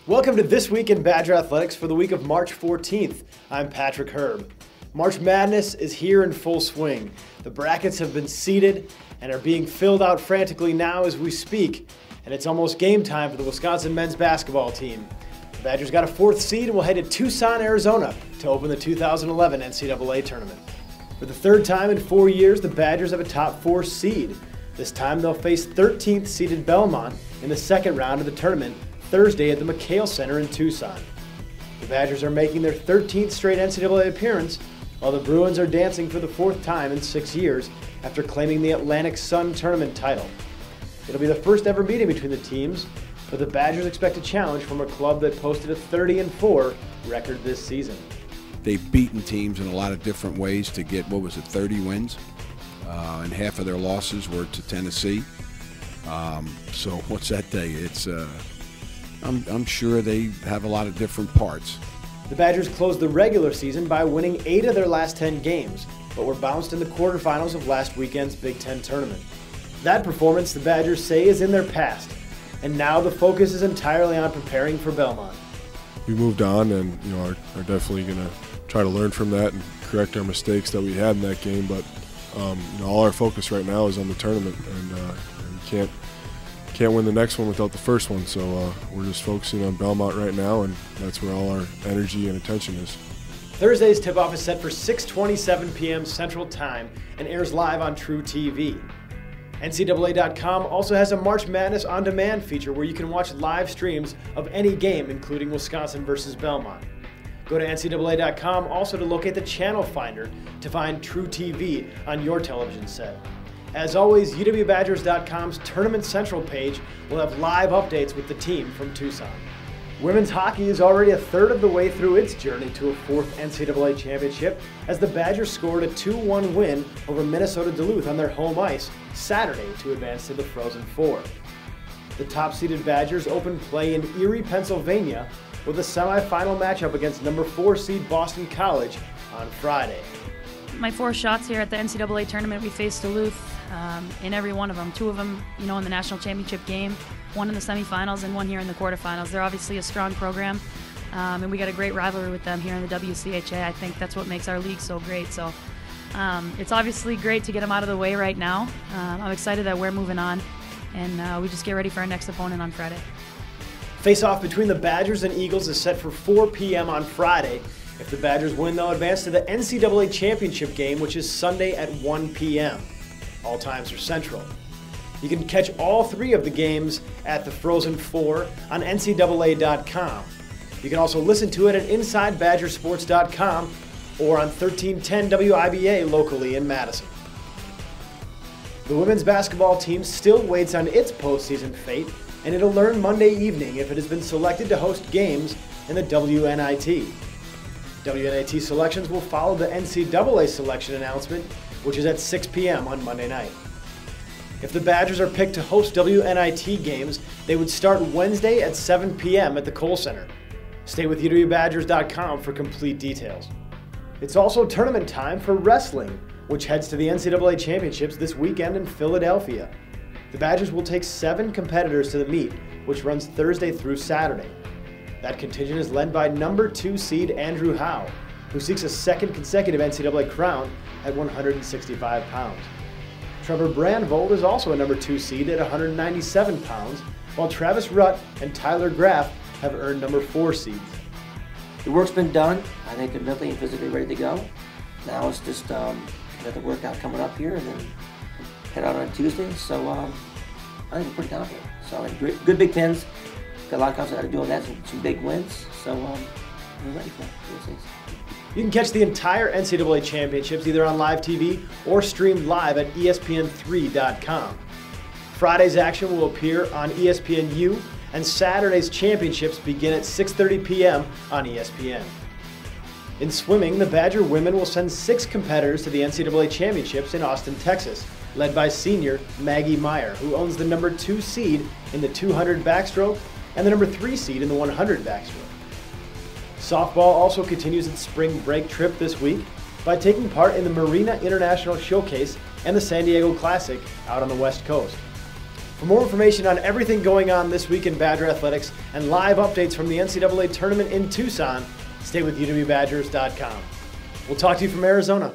Welcome to This Week in Badger Athletics for the week of March 14th. I'm Patrick Herb. March Madness is here in full swing. The brackets have been seeded and are being filled out frantically now as we speak, and it's almost game time for the Wisconsin men's basketball team. The Badgers got a 4th seed and will head to Tucson, Arizona to open the 2011 NCAA tournament. For the 3rd time in 4 years, the Badgers have a top 4 seed. This time they'll face 13th seeded Belmont in the 2nd round of the tournament Thursday at the McHale Center in Tucson. The Badgers are making their 13th straight NCAA appearance, while the Bruins are dancing for the 4th time in 6 years after claiming the Atlantic Sun tournament title. It'll be the first ever meeting between the teams, but the Badgers expect a challenge from a club that posted a 30-4 record this season. They've beaten teams in a lot of different ways to get, 30 wins, and half of their losses were to Tennessee. So what's that day? It's I'm sure they have a lot of different parts. The Badgers closed the regular season by winning 8 of their last 10 games, but were bounced in the quarterfinals of last weekend's Big Ten tournament. That performance, the Badgers say, is in their past, and now the focus is entirely on preparing for Belmont. We moved on and are definitely going to try to learn from that and correct our mistakes that we had in that game, but all our focus right now is on the tournament, and we can't win the next one without the first one, so we're just focusing on Belmont right now, and that's where all our energy and attention is. Thursday's tip-off is set for 6:27 p.m. Central Time and airs live on True TV. NCAA.com also has a March Madness On Demand feature where you can watch live streams of any game, including Wisconsin versus Belmont. Go to NCAA.com also to locate the channel finder to find True TV on your television set. As always, UWBadgers.com's Tournament Central page will have live updates with the team from Tucson. Women's hockey is already a third of the way through its journey to a 4th NCAA championship as the Badgers scored a 2-1 win over Minnesota Duluth on their home ice Saturday to advance to the Frozen Four. The top-seeded Badgers open play in Erie, Pennsylvania with a semifinal matchup against number 4 seed Boston College on Friday. My 4 shots here at the NCAA tournament, we faced Duluth in every one of them. 2 of them, in the national championship game, 1 in the semifinals, and 1 here in the quarterfinals. They're obviously a strong program, and we got a great rivalry with them here in the WCHA. I think that's what makes our league so great. So it's obviously great to get them out of the way right now. I'm excited that we're moving on, and we just get ready for our next opponent on Friday. Face-off between the Badgers and Eagles is set for 4 p.m. on Friday. If the Badgers win, they'll advance to the NCAA championship game, which is Sunday at 1 p.m. All times are Central. You can catch all 3 of the games at the Frozen Four on NCAA.com. You can also listen to it at InsideBadgerSports.com or on 1310 WIBA locally in Madison. The women's basketball team still waits on its postseason fate, and it'll learn Monday evening if it has been selected to host games in the WNIT. WNIT selections will follow the NCAA selection announcement, which is at 6 p.m. on Monday night. If the Badgers are picked to host WNIT games, they would start Wednesday at 7 p.m. at the Kohl Center. Stay with UWBadgers.com for complete details. It's also tournament time for wrestling, which heads to the NCAA championships this weekend in Philadelphia. The Badgers will take 7 competitors to the meet, which runs Thursday through Saturday. That contingent is led by number 2 seed Andrew Howe, who seeks a 2nd consecutive NCAA crown at 165 pounds. Trevor Brandvold is also a number 2 seed at 197 pounds, while Travis Rutt and Tyler Graff have earned number 4 seeds. The work's been done. I think they're mentally and physically ready to go. Now it's just got the workout coming up here and then head out on Tuesday. So I think we're pretty confident. So good Big Tens. Got a lot of confidence out of doing that, some big wins. So we're ready for it. You can catch the entire NCAA championships either on live TV or streamed live at ESPN3.com. Friday's action will appear on ESPNU, and Saturday's championships begin at 6:30 p.m. on ESPN. In swimming, the Badger women will send 6 competitors to the NCAA championships in Austin, Texas, led by senior Maggie Meyer, who owns the number 2 seed in the 200 backstroke and the number 3 seed in the 100 backstroke. Softball also continues its spring break trip this week by taking part in the Marina International Showcase and the San Diego Classic out on the West Coast. For more information on everything going on this week in Badger athletics and live updates from the NCAA tournament in Tucson, stay with UWBadgers.com. We'll talk to you from Arizona.